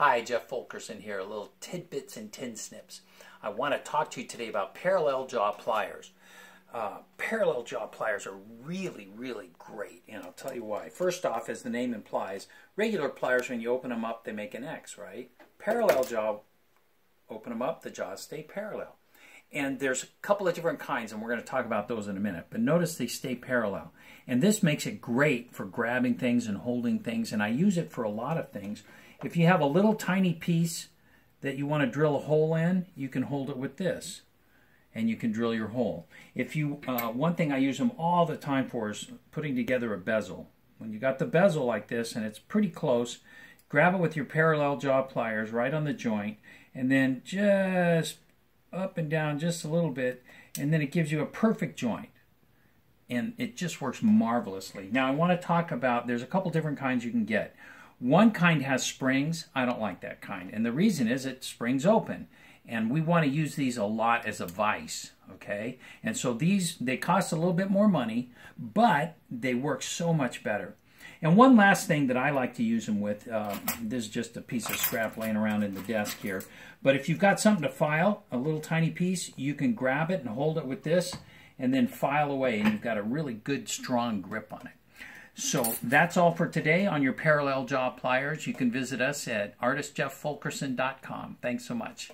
Hi, Jeff Fulkerson here, a little tidbits and tin snips. I want to talk to you today about parallel jaw pliers. Parallel jaw pliers are really great, and I'll tell you why. First off, as the name implies, regular pliers, when you open them up, they make an X, right? Parallel jaw, open them up, the jaws stay parallel. And there's a couple of different kinds, and we're going to talk about those in a minute. But notice they stay parallel. And this makes it great for grabbing things and holding things, and I use it for a lot of things. If you have a little tiny piece that you want to drill a hole in, you can hold it with this, and you can drill your hole. If you, one thing I use them all the time for is putting together a bezel. When you got the bezel like this, and it's pretty close, grab it with your parallel jaw pliers right on the joint, and then just up and down just a little bit, and then it gives you a perfect joint. And it just works marvelously. Now I want to talk about, there's a couple different kinds you can get. One kind has springs. I don't like that kind. And the reason is it springs open. And we want to use these a lot as a vise, okay? And so these, they cost a little bit more money, but they work so much better. And one last thing that I like to use them with, this is just a piece of scrap laying around in the desk here, but if you've got something to file, a little tiny piece, you can grab it and hold it with this and then file away, and you've got a really good, strong grip on it. So that's all for today on your parallel jaw pliers. You can visit us at artistjefffulkerson.com. Thanks so much.